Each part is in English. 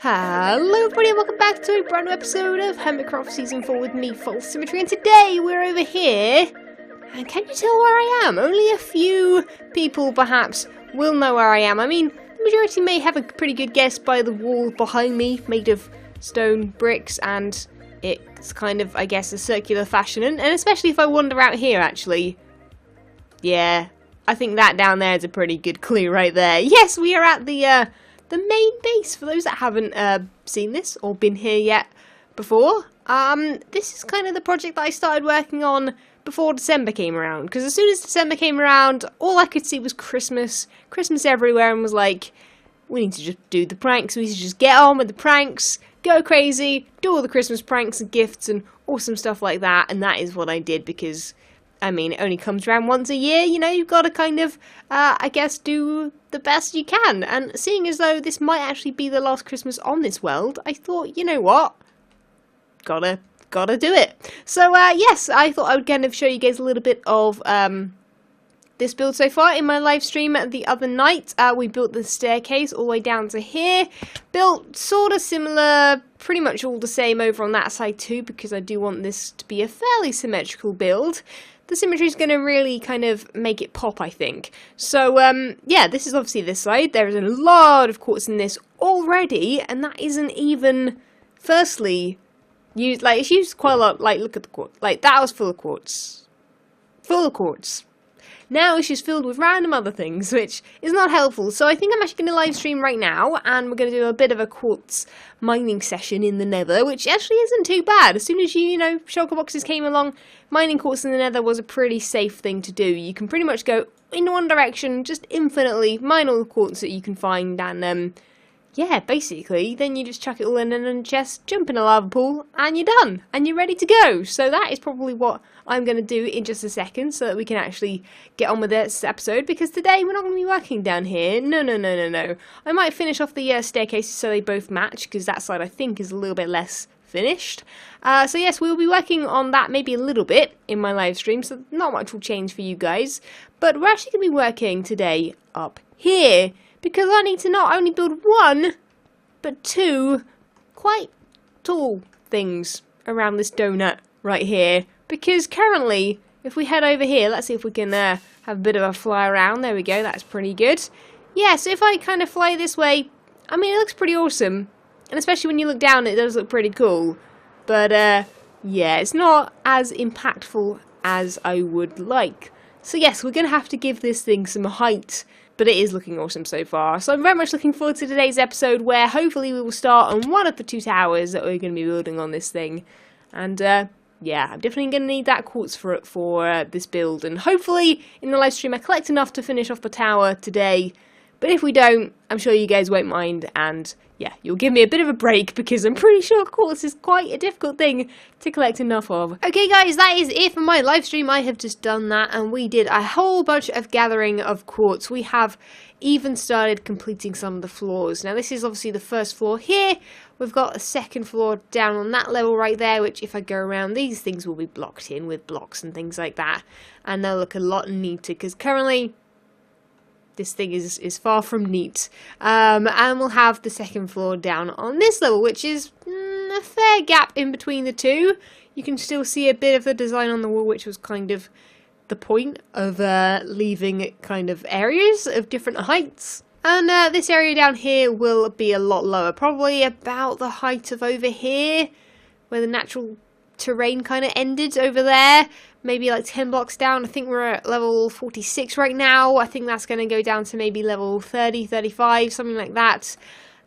Hello everybody and welcome back to a brand new episode of Hermitcraft Season 4 with me, FalseSymmetry, and today we're over here, and can you tell where I am? Only a few people perhaps will know where I am. I mean, the majority may have a pretty good guess by the wall behind me, made of stone bricks, and it's kind of, I guess, a circular fashion, and especially if I wander out here actually. Yeah, I think that down there is a pretty good clue right there. Yes, we are at the main base, for those that haven't seen this or been here yet before. This is kind of the project that I started working on before December came around, because as soon as December came around, all I could see was Christmas everywhere, and was like, we need to just do the pranks, we need to just get on with the pranks, go crazy, do all the Christmas pranks and gifts and awesome stuff like that, and that is what I did, because I mean, it only comes around once a year, you know, you've got to kind of, I guess, do the best you can. And seeing as though this might actually be the last Christmas on this world, I thought, you know what? Gotta do it. So, yes, I thought I would kind of show you guys a little bit of, this build so far. In my live stream the other night, we built the staircase all the way down to here. Built sort of similar, pretty much all the same over on that side too, because I do want this to be a fairly symmetrical build. The symmetry is going to really kind of make it pop, I think. So, yeah, this is obviously this side. There is a lot of quartz in this already, and that isn't even, firstly, used, like, it's used quite a lot. Like, look at the quartz. Like, that was full of quartz. Full of quartz. Now it's just filled with random other things, which is not helpful. So I think I'm actually going to live stream right now, and we're going to do a bit of a quartz mining session in the nether, which actually isn't too bad. As soon as you know, shulker boxes came along, mining quartz in the nether was a pretty safe thing to do. You can pretty much go in one direction, just infinitely mine all the quartz that you can find, and yeah, basically, then you just chuck it all in a chest, jump in a lava pool, and you're done, and you're ready to go. So that is probably what I'm going to do in just a second, so that we can actually get on with this episode, because today we're not going to be working down here. No. I might finish off the staircases so they both match, because that side I think is a little bit less finished. So yes, we'll be working on that maybe a little bit in my live stream, so not much will change for you guys. But we're actually going to be working today up here, because I need to not only build one, but two quite tall things around this donut right here. Because currently, if we head over here, let's see if we can have a bit of a fly around. There we go, that's pretty good. Yeah, so if I kind of fly this way, I mean, it looks pretty awesome. And especially when you look down, it does look pretty cool. But, yeah, it's not as impactful as I would like. So yes, we're going to have to give this thing some height. But it is looking awesome so far. So I'm very much looking forward to today's episode, where hopefully we will start on one of the two towers that we're going to be building on this thing. And yeah, I'm definitely going to need that quartz for this build. And hopefully in the live stream I collect enough to finish off the tower today. But if we don't, I'm sure you guys won't mind, and yeah, you'll give me a bit of a break, because I'm pretty sure quartz is quite a difficult thing to collect enough of. Okay guys, that is it for my live stream. I have just done that, and we did a whole bunch of gathering of quartz. We have even started completing some of the floors. Now this is obviously the first floor here. We've got a second floor down on that level right there, which if I go around, these things will be blocked in with blocks and things like that. And they'll look a lot neater, because currently this thing is far from neat. And we'll have the second floor down on this level, which is a fair gap in between the two. You can still see a bit of the design on the wall, which was kind of the point of leaving kind of areas of different heights. And this area down here will be a lot lower, probably about the height of over here, where the natural terrain kind of ended over there. Maybe like 10 blocks down. I think we're at level 46 right now. I think that's going to go down to maybe level 30, 35, something like that.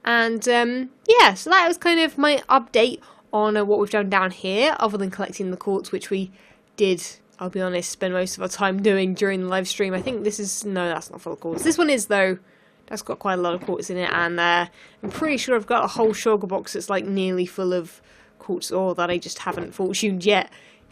And yeah, so that was kind of my update on what we've done down here, other than collecting the quartz, which we did, I'll be honest, spend most of our time doing during the live stream. I think this is, no, that's not full of quartz. This one is though. That's got quite a lot of quartz in it, and I'm pretty sure I've got a whole sugar box that's like nearly full of quartz ore that I just haven't fortuned yet.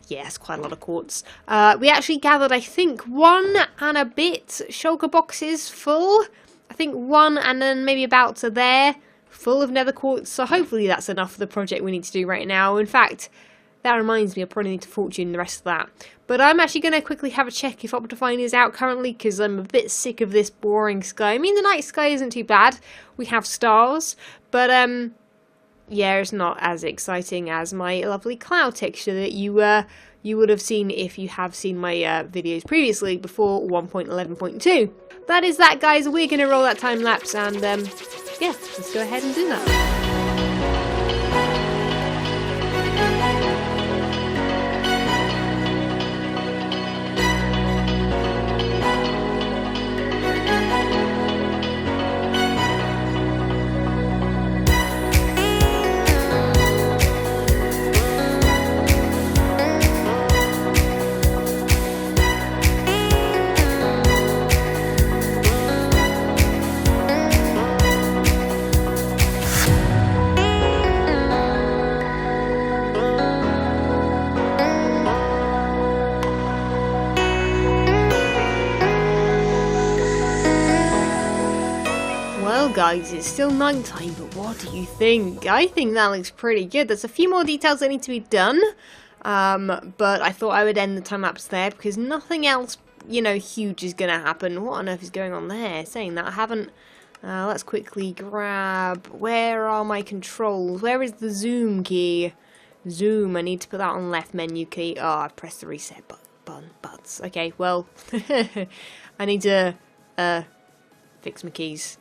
Yes, quite a lot of quartz. We actually gathered, I think, 1 and a bit shulker boxes full. I think 1 and then maybe about to there, full of nether quartz. So hopefully that's enough for the project we need to do right now. In fact, that reminds me, I probably need to fortune the rest of that. But I'm actually going to quickly have a check if Optifine is out currently, because I'm a bit sick of this boring sky. I mean, the night sky isn't too bad. We have stars. But yeah, it's not as exciting as my lovely cloud texture that you would have seen if you have seen my videos previously before 1.11.2. That is that, guys. We're going to roll that time lapse and yeah, let's go ahead and do that. Guys, it's still nighttime, but what do you think? I think that looks pretty good. There's a few more details that need to be done, but I thought I would end the time lapse there because nothing else, you know, huge is gonna happen. What on earth is going on there? Saying that I haven't. Let's quickly grab. Where are my controls? Where is the zoom key? Zoom. I need to put that on left menu key. Oh, I pressed the reset button. Okay, well, I need to fix my keys.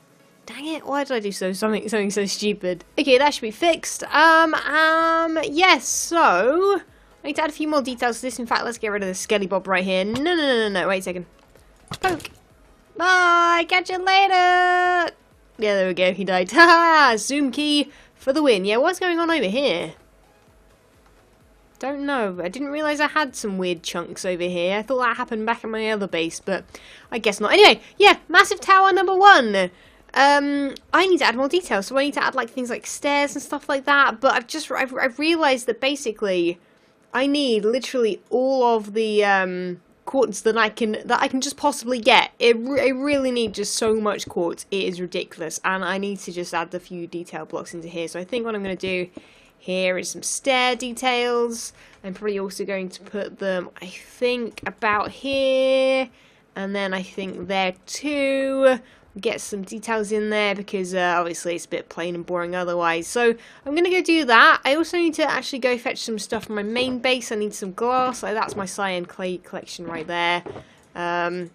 Dang it, why did I do something so stupid? Okay, that should be fixed. Yes, so I need to add a few more details to this. In fact, let's get rid of the Skelly Bob right here. No, wait a second. Poke. Bye, catch you later. Yeah, there we go, he died. Ha! Zoom key for the win. Yeah, what's going on over here? Don't know. I didn't realise I had some weird chunks over here. I thought that happened back at my other base, but I guess not. Anyway, yeah, massive tower number 1. I need to add more details, so I need to add like things like stairs and stuff like that, but I've realised that basically I need literally all of the quartz that I can just possibly get. I really need just so much quartz, it is ridiculous, and I need to just add a few detail blocks into here. So I think what I'm going to do here is some stair details. I'm probably also going to put them, I think, about here, and then I think there too. Get some details in there because obviously it's a bit plain and boring otherwise. So I'm going to go do that. I also need to actually go fetch some stuff from my main base. I need some glass. Like, that's my cyan clay collection right there. I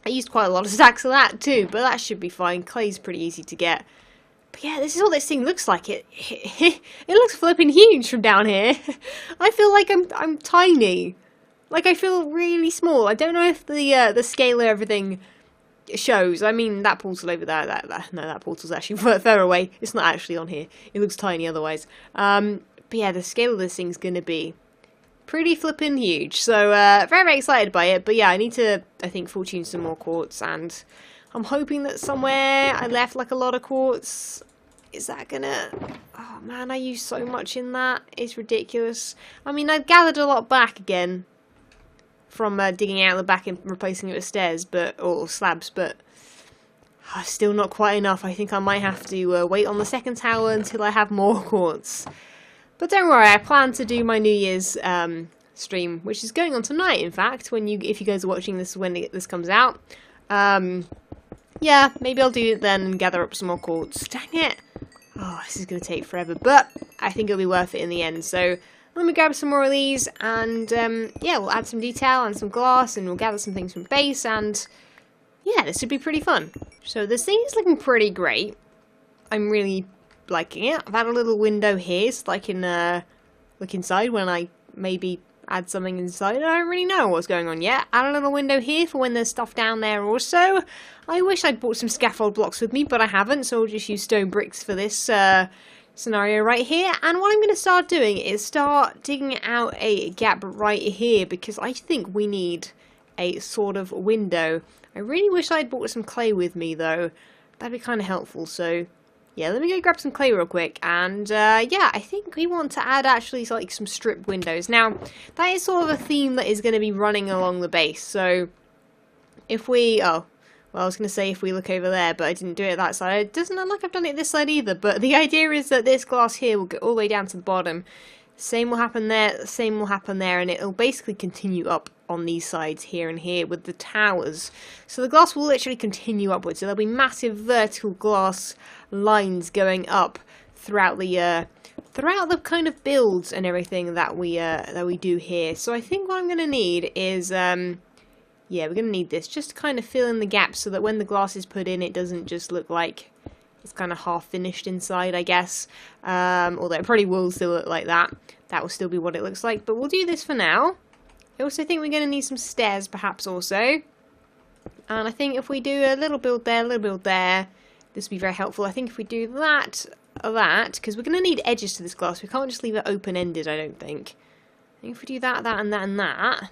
used quite a lot of stacks of that too, but that should be fine. Clay's pretty easy to get. But yeah, this is what this thing looks like. It looks flipping huge from down here. I feel like I'm tiny. Like, I feel really small. I don't know if the scale of everything shows. I mean, that portal over there, no, that portal's actually further away. It's not actually on here. It looks tiny otherwise. But yeah, the scale of this thing's gonna be pretty flippin' huge. So, very excited by it. But yeah, I need to, I think, fortune some more quartz, and I'm hoping that somewhere I left like a lot of quartz. Is that gonna... Oh man, I used so much in that. It's ridiculous. I mean, I've gathered a lot back again from digging out the back and replacing it with stairs, or slabs, but still not quite enough. I think I might have to wait on the second tower until I have more quartz. But don't worry, I plan to do my New Year's stream, which is going on tonight, in fact, if you guys are watching this when this comes out. Yeah, maybe I'll do it then and gather up some more quartz. Dang it! Oh, this is going to take forever, but I think it'll be worth it in the end, so let me grab some more of these, and yeah, we'll add some detail and some glass, and we'll gather some things from base, and yeah, this should be pretty fun. So this thing is looking pretty great. I'm really liking it. I've had a little window here so I can look inside when I maybe add something inside. I don't really know what's going on yet. Add a little window here for when there's stuff down there also. I wish I'd brought some scaffold blocks with me, but I haven't, so I'll just use stone bricks for this scenario right here. And what I'm going to start doing is start digging out a gap right here, because I think we need a sort of window. I really wish I'd brought some clay with me though. That'd be kind of helpful. So yeah, let me go grab some clay real quick, and yeah, I think we want to add actually like some strip windows. Now that is sort of a theme that is going to be running along the base. So if we well, I was going to say if we look over there, but I didn't do it that side. It doesn't look like I've done it this side either, but the idea is that this glass here will go all the way down to the bottom. Same will happen there, same will happen there, and it'll basically continue up on these sides here and here with the towers. So the glass will literally continue upwards, so there'll be massive vertical glass lines going up throughout the kind of builds and everything that we do here. So I think what I'm going to need is, yeah, we're going to need this just to kind of fill in the gaps so that when the glass is put in, it doesn't just look like it's kind of half finished inside, I guess. Although it probably will still look like that. That will still be what it looks like, but we'll do this for now. I also think we're going to need some stairs, perhaps, also. And I think if we do a little build there, a little build there, this will be very helpful. I think if we do that, because we're going to need edges to this glass. We can't just leave it open-ended, I don't think. I think if we do that, that, and that, and that,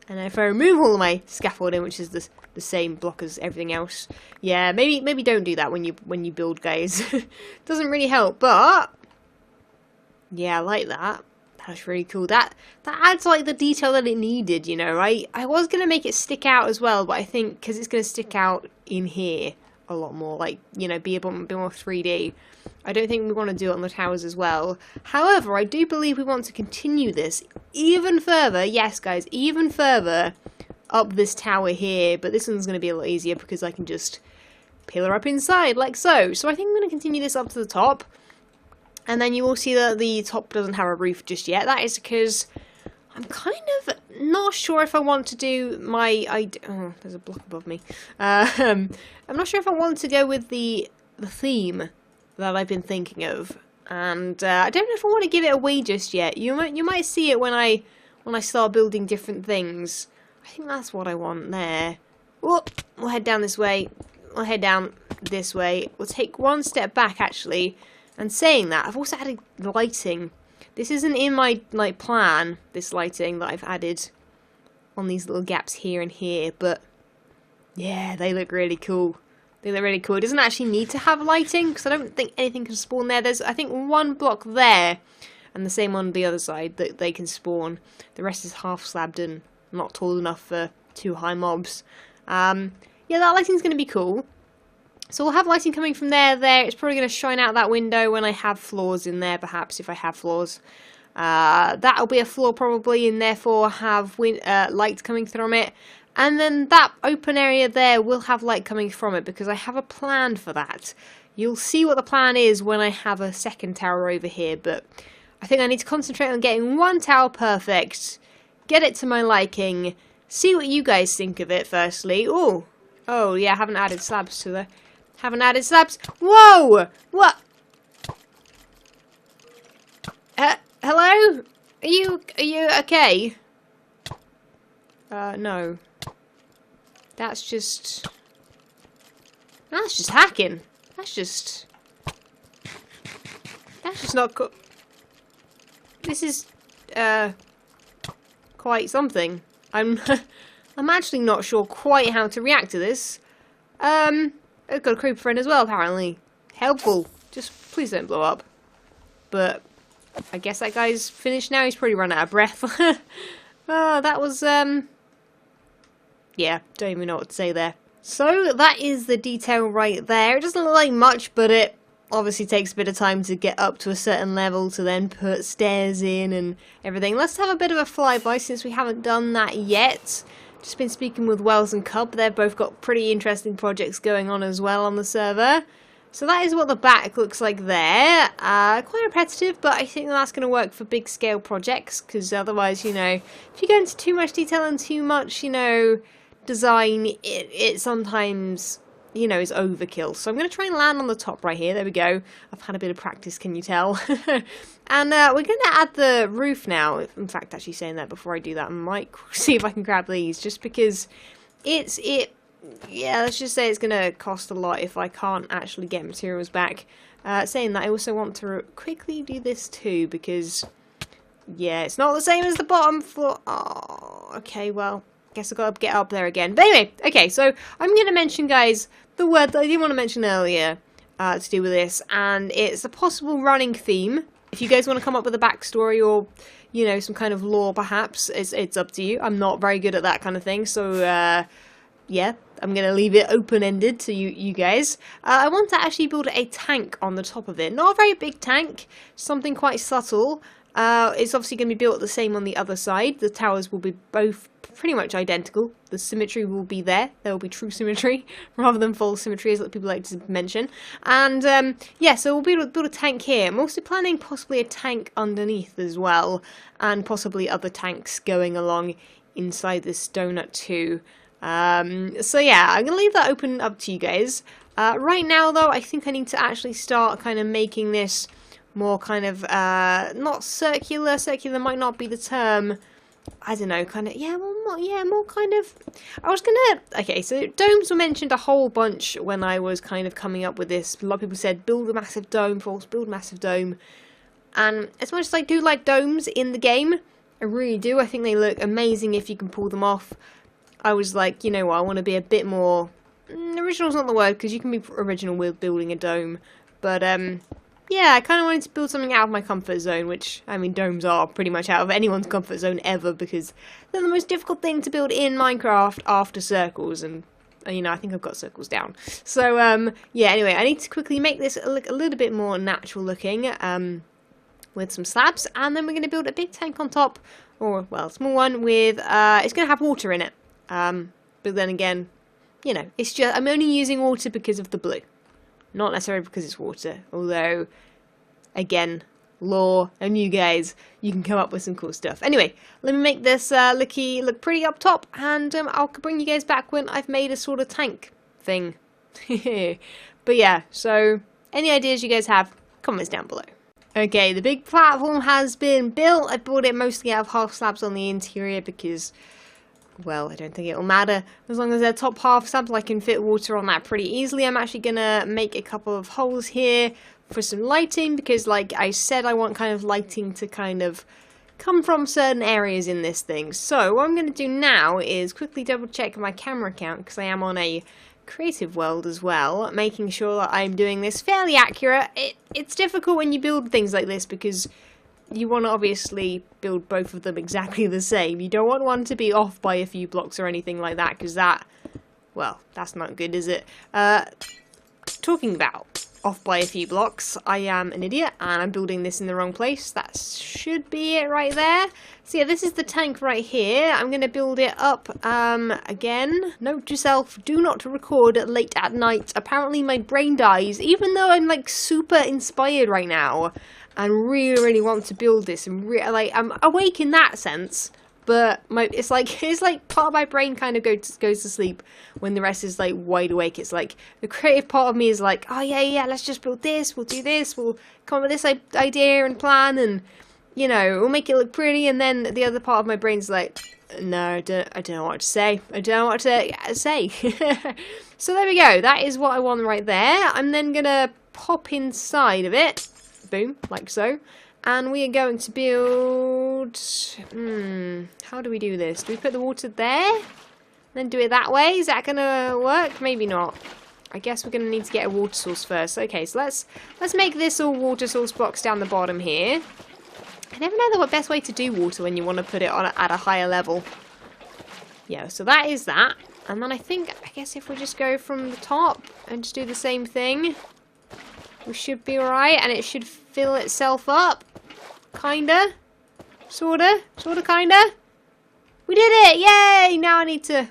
and then if I remove all of my scaffolding, which is the same block as everything else, yeah, maybe don't do that when you build, guys. Doesn't really help, but yeah, I like that. That's really cool. That adds like the detail that it needed, you know, right? I was going to make it stick out as well, but I think because it's going to stick out in here a lot more, like, you know, be a bit more 3D. I don't think we want to do it on the towers as well. However, I do believe we want to continue this even further. Yes, guys, even further up this tower here. But this one's going to be a lot easier because I can just pillar up inside like so. So I think I'm going to continue this up to the top. And then you will see that the top doesn't have a roof just yet. That is because I'm kind of not sure if I want to do my... oh, there's a block above me. I'm not sure if I want to go with the theme that I've been thinking of. And I don't know if I want to give it away just yet. You might see it when I start building different things. I think that's what I want there. Whoop, we'll head down this way. We'll head down this way. We'll take one step back, actually. And saying that, I've also added lighting. This isn't in my plan, this lighting that I've added on these little gaps here and here, but yeah, they look really cool. They look really cool. It doesn't actually need to have lighting, because I don't think anything can spawn there. There's, I think, one block there, and the same on the other side that they can spawn. The rest is half slabbed and not tall enough for 2 high mobs. Yeah, that lighting's going to be cool. So we'll have lighting coming from there. It's probably going to shine out that window when I have floors in there, perhaps, if I have floors. That'll be a floor probably, and therefore have light coming from it. And then that open area there will have light coming from it, because I have a plan for that. You'll see what the plan is when I have a second tower over here, but I think I need to concentrate on getting one tower perfect, get it to my liking, see what you guys think of it firstly. Oh yeah, I haven't added slabs to the... Haven't added slabs. Whoa! What? Hello? Are you okay? No. That's just hacking. That's just not cool. This is quite something. I'm actually not sure quite how to react to this. I've got a creeper friend as well, apparently. Helpful. Just please don't blow up. But I guess that guy's finished now. He's probably run out of breath. That was, yeah, don't even know what to say there. So that is the detail right there. It doesn't look like much, but it obviously takes a bit of time to get up to a certain level to then put stairs in and everything. Let's have a bit of a flyby since we haven't done that yet. Just been speaking with Wells and Cub. They've both got pretty interesting projects going on as well on the server. So that is what the back looks like there. Quite repetitive, but I think that's going to work for big scale projects, because otherwise, you know, if you go into too much detail and too much, you know, design, it sometimes, you know, is overkill. So I'm going to try and land on the top right here. There we go. I've had a bit of practice, can you tell? And we're going to add the roof now. In fact, actually saying that before I do that, I might see if I can grab these, just because yeah, let's just say it's going to cost a lot if I can't actually get materials back. Saying that, I also want to quickly do this too, because, yeah, it's not the same as the bottom floor. Oh, okay, well, guess I've got to get up there again. But anyway, okay, so I'm going to mention, guys, the word that I didn't want to mention earlier to do with this, and it's a possible running theme. If you guys want to come up with a backstory or, you know, some kind of lore, perhaps, it's up to you. I'm not very good at that kind of thing, so, yeah, I'm going to leave it open-ended to you guys. I want to actually build a tank on the top of it. Not a very big tank, something quite subtle. It's obviously going to be built the same on the other side. The towers will be both pretty much identical. The symmetry will be there. There will be true symmetry rather than false symmetry, as people like to mention. And yeah, so we'll build a tank here. I'm also planning possibly a tank underneath as well, and possibly other tanks going along inside this donut too. So yeah, I'm going to leave that open up to you guys. Right now though, I think I need to actually start kind of making this more kind of, not circular might not be the term, I don't know, kind of, more kind of, okay, so domes were mentioned a whole bunch when I was kind of coming up with this. A lot of people said, build a massive dome, False, build a massive dome, and as much as I do like domes in the game, I really do, I think they look amazing if you can pull them off. I was like, you know what, I want to be a bit more, original's not the word, because you can be original with building a dome, but, yeah, I kind of wanted to build something out of my comfort zone, which, I mean, domes are pretty much out of anyone's comfort zone ever, because they're the most difficult thing to build in Minecraft after circles, and, you know, I think I've got circles down. So, yeah, anyway, I need to quickly make this look a little bit more natural looking, with some slabs, and then we're going to build a big tank on top, or, well, a small one, with, it's going to have water in it, but then again, you know, it's just, I'm only using water because of the blue. Not necessarily because it's water, although, again, lore and you guys, you can come up with some cool stuff. Anyway, let me make this look pretty up top, and I'll bring you guys back when I've made a sort of tank thing. But yeah, so any ideas you guys have, comments down below. Okay, the big platform has been built. I built it mostly out of half slabs on the interior because, well, I don't think it'll matter. As long as they're top half slabs, I can fit water on that pretty easily. I'm actually going to make a couple of holes here for some lighting, because like I said, I want kind of lighting to kind of come from certain areas in this thing. So what I'm going to do now is quickly double check my camera count, because I am on a creative world as well, making sure that I'm doing this fairly accurate. It's difficult when you build things like this, because you want to obviously build both of them exactly the same. You don't want one to be off by a few blocks or anything like that, because that, well, that's not good, is it? Talking about off by a few blocks, I am an idiot, and I'm building this in the wrong place. That should be it right there. So yeah, this is the tank right here. I'm going to build it up, again, note to self, do not record late at night. Apparently my brain dies, even though I'm like super inspired right now. And really want to build this, and like I'm awake in that sense, but it's like part of my brain kind of goes to sleep when the rest is like wide awake. It's like the creative part of me is like, oh yeah, let's just build this, we'll do this, we'll come up with this idea and plan, and you know, we'll make it look pretty. And then the other part of my brain's like, no, I don't know what to say. I don't know what to say. So there we go. That is what I want right there. I'm then gonna pop inside of it. Boom, like so. And we are going to build, how do we do this? Do we put the water there? Then do it that way? Is that gonna work? Maybe not. I guess we're gonna need to get a water source first. Okay, so let's make this all water source blocks down the bottom here. I never know the best way to do water when you want to put it on at a higher level. Yeah, so that is that. And then I guess if we just go from the top and just do the same thing, we should be alright, and it should fill itself up. Kinda. Sorta, kinda. We did it! Yay! Now I need to...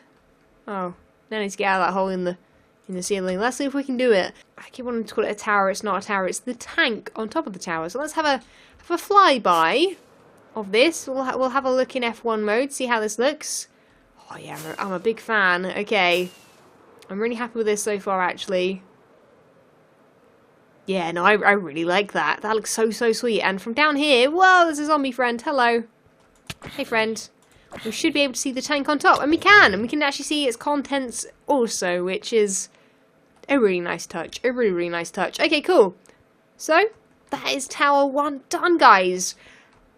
Oh, now I need to get out of that hole in the ceiling. Let's see if we can do it. I keep wanting to call it a tower. It's not a tower. It's the tank on top of the tower. So let's have a flyby of this. We'll have a look in F1 mode, see how this looks. Oh yeah, I'm a big fan. Okay. I'm really happy with this so far, actually. Yeah, no, I really like that. That looks so sweet. And from down here, whoa, there's a zombie friend. Hello. Hey, friend. We should be able to see the tank on top. And we can. And we can actually see its contents also, which is a really nice touch. A really nice touch. Okay, cool. So, that is Tower 1 done, guys.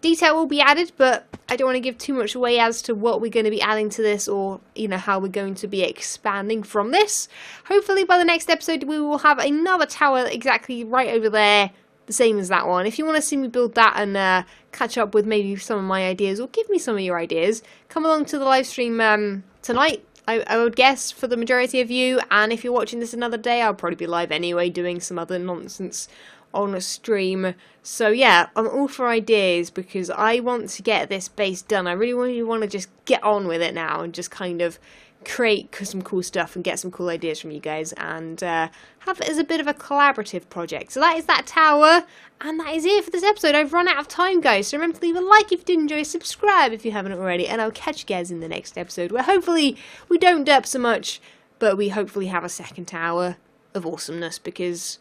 Detail will be added, but I don't want to give too much away as to what we're going to be adding to this, or, you know, how we're going to be expanding from this. Hopefully by the next episode we will have another tower exactly right over there, the same as that one. If you want to see me build that and catch up with maybe some of my ideas, or give me some of your ideas, come along to the live stream tonight. I would guess for the majority of you, and if you're watching this another day, I'll probably be live anyway doing some other nonsense on a stream. So yeah, I'm all for ideas because I want to get this base done. I really want to just get on with it now and just kind of create some cool stuff and get some cool ideas from you guys and have it as a bit of a collaborative project. So that is that tower, and that is it for this episode. I've run out of time, guys, so remember to leave a like if you did enjoy, subscribe if you haven't already, and I'll catch you guys in the next episode where hopefully we don't derp so much, but we hopefully have a second tower of awesomeness, because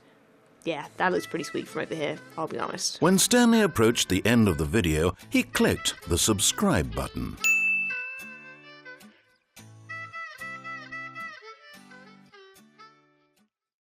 yeah, that looks pretty sweet from over here, I'll be honest. When Stanley approached the end of the video, he clicked the subscribe button.